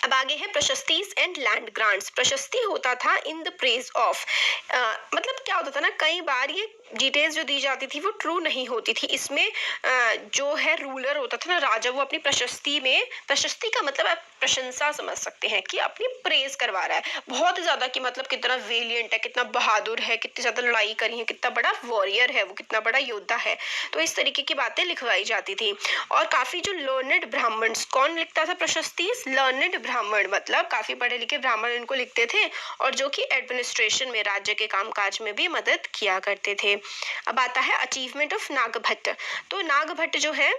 अब आगे है प्रशस्तीज एंड लैंड ग्रांट्स। प्रशस्ति होता था इन द प्रेज ऑफ, मतलब क्या होता था ना, कई बार ये डिटेल्स जो दी जाती थी वो ट्रू नहीं होती थी। इसमें जो है रूलर होता था ना, राजा, वो अपनी प्रशस्ति में, प्रशस्ति का मतलब आप प्रशंसा समझ सकते हैं कि अपनी प्रेज करवा रहा है बहुत ज्यादा, कि मतलब कितना वेलियंट है, कितना बहादुर है, कितनी ज्यादा लड़ाई करी है, कितना बड़ा वॉरियर है वो, कितना बड़ा योद्धा है। तो इस तरीके की बातें लिखवाई जाती थी। और काफी जो लर्नेड ब्राह्मण, कौन लिखता था प्रशस्ति? लर्नेड ब्राह्मण, मतलब काफी पढ़े लिखे ब्राह्मण इनको लिखते थे, और जो कि एडमिनिस्ट्रेशन में, राज्य के कामकाज में भी मदद किया करते थे। अब आता है अचीवमेंट ऑफ नागभट्ट। तो नागभट्ट जो है,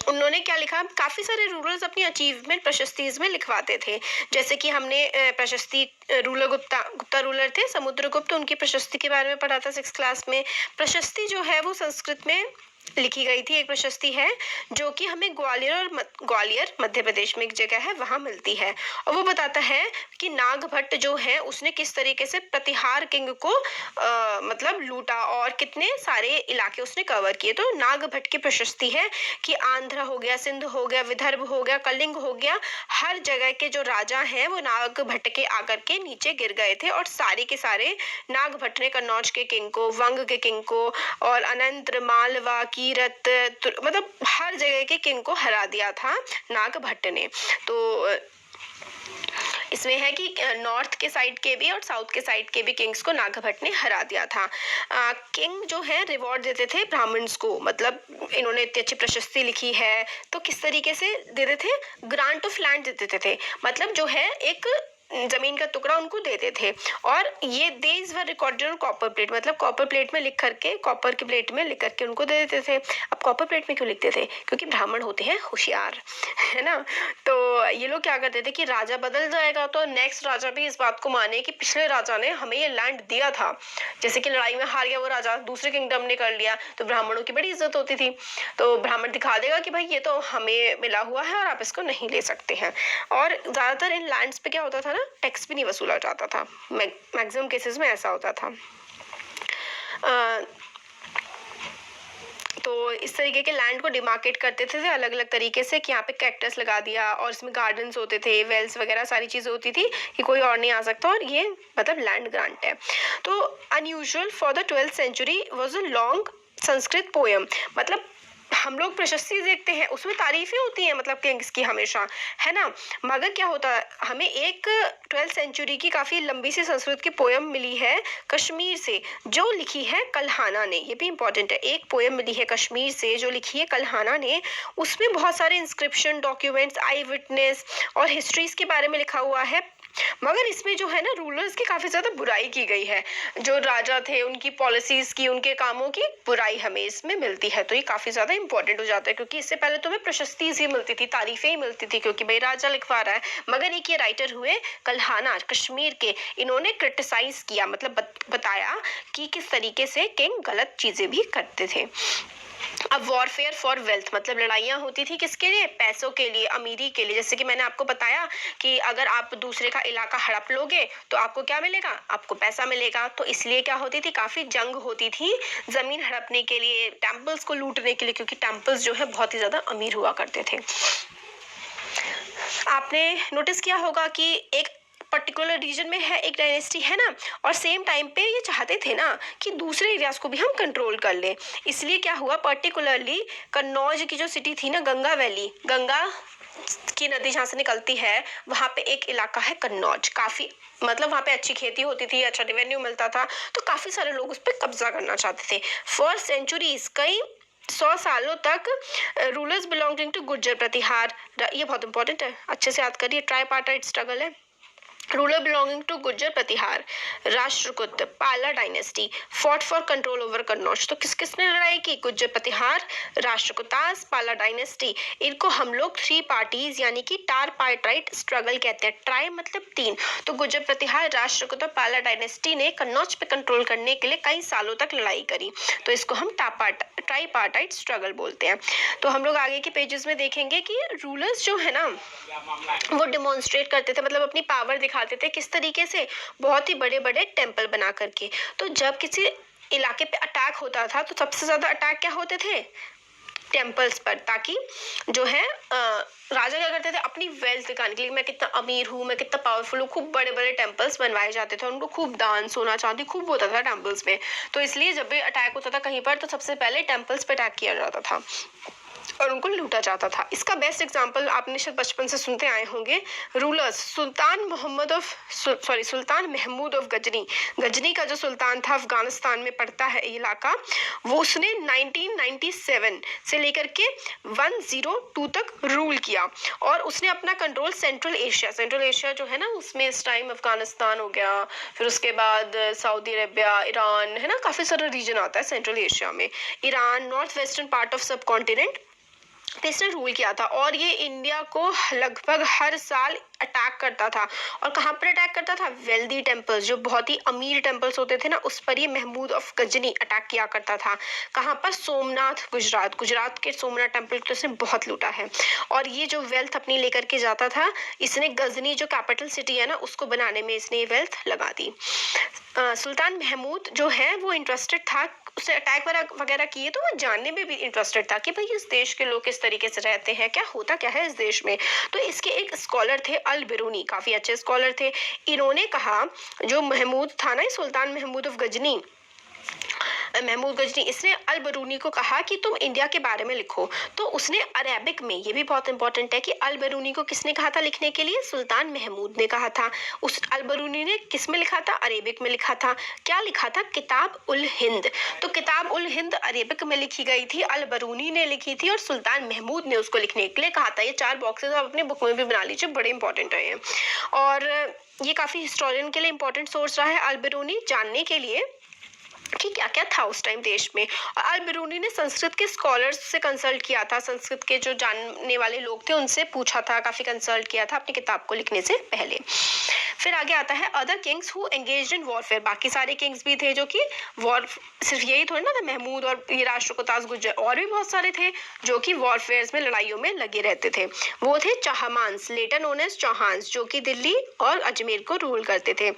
उन्होंने क्या लिखा, काफी सारे रूलर्स अपनी अचीवमेंट प्रशस्तिज में लिखवाते थे। जैसे कि हमने प्रशस्ति, रूलर गुप्ता रूलर थे समुद्रगुप्त, उनकी प्रशस्ति के बारे में पढ़ा था 6th क्लास में। प्रशस्ति जो है वो संस्कृत में लिखी गई थी, एक प्रशस्ति है जो कि हमें ग्वालियर मध्य प्रदेश में एक जगह है वहां मिलती है। और वो बताता है कि नागभट्ट जो है उसने किस तरीके से प्रतिहार किंग को मतलब लूटा और कितने सारे इलाके उसने कवर किए। तो नागभट्ट की प्रशस्ति है कि आंध्र हो गया, सिंध हो गया, विदर्भ हो गया, कलिंग हो गया, हर जगह के जो राजा हैं वो नागभट्ट के आकर के नीचे गिर गए थे, और सारे के सारे नागभट्ट ने कन्नौज के किंग को, वंग के किंग को, और अनंत, मालवा, कीरत, मतलब हर जगह के किंग को हरा दिया था नागभट्ट ने। तो इसमें है कि नॉर्थ के साइड के भी और साउथ के साइड के भी किंग्स को नागभट्ट ने हरा दिया था। किंग जो है रिवॉर्ड देते थे ब्राह्मण्स को, मतलब इन्होंने इतनी अच्छी प्रशस्ति लिखी है तो किस तरीके से देते थे? ग्रांट ऑफ लैंड देते थे, मतलब जो है एक जमीन का टुकड़ा उनको देते थे। और ये देज वर रिकॉर्डेड ऑन कॉपर प्लेट, मतलब कॉपर प्लेट में लिख करके, कॉपर की प्लेट में लिख करके उनको दे देते थे। अब कॉपर प्लेट में क्यों लिखते थे? क्योंकि ब्राह्मण होते हैं होशियार, है ना। तो ये लोग क्या करते थे कि राजा बदल जाएगा तो नेक्स्ट राजा भी इस बात को माने कि पिछले राजा ने हमें ये लैंड दिया था। जैसे कि लड़ाई में हार गया वो राजा, दूसरे किंगडम ने कर लिया, तो ब्राह्मणों की बड़ी इज्जत होती थी। तो ब्राह्मण दिखा देगा कि भाई ये तो हमें मिला हुआ है और आप इसको नहीं ले सकते हैं। और ज्यादातर इन लैंड्स पे क्या होता था ना, टैक्स भी नहीं वसूला जाता था, मैक्सिमम केसेस में ऐसा होता था। तो इस तरीके के लैंड को डिमार्केट करते थे अलग अलग तरीके से, कि यहाँ पे कैक्टस लगा दिया और इसमें गार्डन्स होते थे, वेल्स वगैरह सारी चीजें होती थी कि कोई और नहीं आ सकता, और ये मतलब लैंड ग्रांट है। तो unusual for the 12th century was a long Sanskrit poem, मतलब हम लोग प्रशस्ति देखते हैं उसमें तारीफें होती हैं मतलब किंग्स की हमेशा, है ना। मगर क्या होता है, हमें एक 12th सेंचुरी की काफी लंबी सी संस्कृत की पोएम मिली है कश्मीर से, जो लिखी है कल्हाना ने। ये भी इंपॉर्टेंट है, एक पोएम मिली है कश्मीर से जो लिखी है कल्हाना ने। उसमें बहुत सारे इंस्क्रिप्शन, डॉक्यूमेंट्स, आई विटनेस और हिस्ट्रीज के बारे में लिखा हुआ है। मगर इसमें जो है ना रूलर्स की काफी ज्यादा बुराई की गई है, जो राजा थे उनकी पॉलिसीज की, उनके कामों की बुराई हमें इसमें मिलती है। तो ये काफी ज्यादा इंपॉर्टेंट हो जाता है, क्योंकि इससे पहले तो हमें प्रशस्ति ही मिलती थी, तारीफें ही मिलती थी, क्योंकि भाई राजा लिखवा रहा है। मगर एक ये राइटर हुए कल्हाना कश्मीर के, इन्होंने क्रिटिसाइज किया, मतलब बताया कि किस तरीके से किंग गलत चीजें भी करते थे। अब वॉरफेयर फॉर वेल्थ, मतलब लड़ाइयाँ होती थी किसके लिए? पैसों के लिए, अमीरी के लिए। जैसे कि मैंने आपको बताया कि अगर आप दूसरे का इलाका हड़प लोगे तो आपको क्या मिलेगा? आपको पैसा मिलेगा। तो इसलिए क्या होती थी, काफी जंग होती थी जमीन हड़पने के लिए, टेम्पल्स को लूटने के लिए, क्योंकि टेम्पल्स जो है बहुत ही ज्यादा अमीर हुआ करते थे। आपने नोटिस किया होगा कि एक पर्टिकुलर रीजन में है एक डायनेस्टी, है ना, और सेम टाइम पे ये चाहते थे ना कि दूसरे एरियाज को भी हम कंट्रोल कर ले। इसलिए क्या हुआ, पर्टिकुलरली कन्नौज की जो सिटी थी ना, गंगा वैली, गंगा की नदी जहाँ से निकलती है, वहाँ पे एक इलाका है कन्नौज, काफी मतलब वहाँ पे अच्छी खेती होती थी, अच्छा रेवेन्यू मिलता था, तो काफी सारे लोग उस पर कब्जा करना चाहते थे। फॉर सेंचुरीज, कई 100 सालों तक रूलर्स बिलोंगिंग टू गुर्जर प्रतिहार, ये बहुत इंपॉर्टेंट है, अच्छे से याद करिए, ट्राइपार्टाइट स्ट्रगल है। रूलर बिलोंगिंग टू गुर्जर प्रतिहार, राष्ट्रकूट, पाला dynasty fought for control over Kannauj. तो किस किसने लड़ाई की? गुर्जर प्रतिहार, राष्ट्रकूटास, पाला डायनेस्टी। इनको हम लोग 3 पार्टीज यानी कि टारपार्टाइट स्ट्रगल कहते हैं। ट्राई मतलब 3, तो गुर्जर प्रतिहार, राष्ट्रकूट और पाला डायनेस्टी ने कन्नौज पे कंट्रोल करने के लिए कई सालों तक लड़ाई करी, तो इसको हम ट्राइपार्टाइट स्ट्रगल बोलते हैं। तो हम लोग आगे के पेजेस में देखेंगे कि रूलर्स जो है ना वो डिमॉन्स्ट्रेट करते थे, मतलब अपनी पावर दिखाते थे किस तरीके से, बहुत ही बड़े बड़े टेम्पल बना करके। तो जब किसी इलाके पे अटैक होता था तो सबसे ज्यादा अटैक क्या होते थे? टेम्पल्स पर, ताकि जो है राजा क्या करते थे अपनी वेल्थ दिखाने के लिए, मैं कितना अमीर हूँ, मैं कितना पावरफुल हूँ, खूब बड़े बड़े टेम्पल्स बनवाए जाते थे, उनको खूब दान सोना चांदी खूब होता था टेम्पल्स में। तो इसलिए जब भी अटैक होता था कहीं पर तो सबसे पहले टेम्पल्स पे अटैक किया जाता था और उनको लूटा जाता था। इसका बेस्ट एग्जांपल आपने शायद बचपन से सुनते आए होंगे, rulers sultan Mahmud of Ghazni. Ghazni का जो सुल्तान था, अफगानिस्तान में पड़ता है इलाका, वो उसने 1997 से लेकर के 102 तक रूल किया और उसने अपना कंट्रोल सेंट्रल एशिया जो है ना, उसमें इस टाइम अफगानिस्तान हो गया, फिर उसके बाद सऊदी अरेबिया, ईरान, है ना, काफी सारा रीजन आता है सेंट्रल एशिया में, Iran, north western part of सब कॉन्टिनेंट, इसने रूल किया था। और ये इंडिया को लगभग हर साल अटैक करता था। और कहाँ पर अटैक करता था? वेल्दी टेम्पल्स, जो बहुत ही अमीर टेम्पल्स होते थे ना, उस पर ये महमूद ऑफ गजनी अटैक किया करता था। कहाँ पर? सोमनाथ, गुजरात के सोमनाथ टेम्पल को इसने बहुत लूटा है। और ये जो वेल्थ अपनी लेकर के जाता था, इसने गजनी जो कैपिटल सिटी है ना, उसको बनाने में इसने ये वेल्थ लगा दी। सुल्तान महमूद जो है वो इंटरेस्टेड था, उसने अटैक वगैरह किए तो वो जानने में भी इंटरेस्टेड था कि भाई इस देश के लोग किस तरीके से रहते हैं, क्या होता क्या है इस देश में। तो इसके एक स्कॉलर थे अल बिरूनी, काफी अच्छे स्कॉलर थे। इन्होंने कहा, जो महमूद था ना, सुल्तान महमूद ऑफ गजनी, इसने अल बरूनी को कहा कि तुम इंडिया के बारे में लिखो। तो उसने अरेबिक में, ये भी बहुत इंपॉर्टेंट है कि अल बरूनी को किसने कहा था लिखने के लिए? सुल्तान महमूद ने कहा था। उस अल बरूनी ने किस में लिखा था? अरेबिक में लिखा था। क्या लिखा था? किताब उल हिंद। तो किताब उल हिंद अरेबिक में लिखी गई थी, अल बरूनी ने लिखी थी और सुल्तान महमूद ने उसको लिखने के लिए कहा था। ये 4 बॉक्सेस आप अपनी बुक में भी बना लीजिए, बड़े इंपॉर्टेंट है ये। और ये काफी हिस्टोरियन के लिए इंपॉर्टेंट सोर्स रहा है अल बरूनी, जानने के लिए कि क्या क्या था उस टाइम देश में। और अल बिरूनी ने संस्कृत के स्कॉलर्स से कंसल्ट किया था, संस्कृत के जो जानने वाले लोग थे उनसे पूछा था, काफी कंसल्ट किया था अपनी किताब को लिखने से पहले। फिर आगे आता है other Kings who engaged in warfare. बाकी सारे किंग्स भी थे जो कि वॉर, सिर्फ यही थोड़ी ना था महमूद और ये राष्ट्रकूटास गुर्जर, और भी बहुत सारे थे जो कि वॉरफेयर में, लड़ाइयों में लगे रहते थे। वो थे चाहमान्स, लेटर नोन एज चौहान्स, जो कि दिल्ली और अजमेर को रूल करते थे।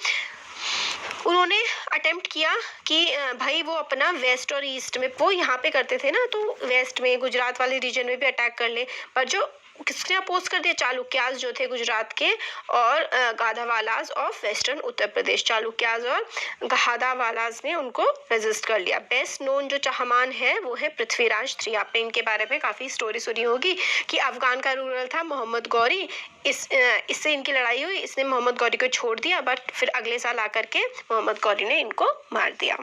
उन्होंने अटेम्प्ट किया कि भाई वो अपना वेस्ट और ईस्ट में, वो यहाँ पे करते थे ना, तो वेस्ट में गुजरात वाले रीजन में भी अटैक कर ले, पर जो किसने अपोज कर दिया? चालुक्यास जो थे गुजरात के, और गाधावालास ऑफ वेस्टर्न उत्तर प्रदेश, चालुक्यास और गाधावालास ने उनको रेजिस्ट कर लिया। बेस्ट नोन जो चाहमान है वो है पृथ्वीराज 3। आपने इनके बारे में काफी स्टोरी सुनी होगी कि अफगान का रूलर था मोहम्मद गौरी, इससे इनकी लड़ाई हुई, इसने मोहम्मद गौरी को छोड़ दिया, बट फिर अगले साल आकर के मोहम्मद गौरी ने इनको मार दिया।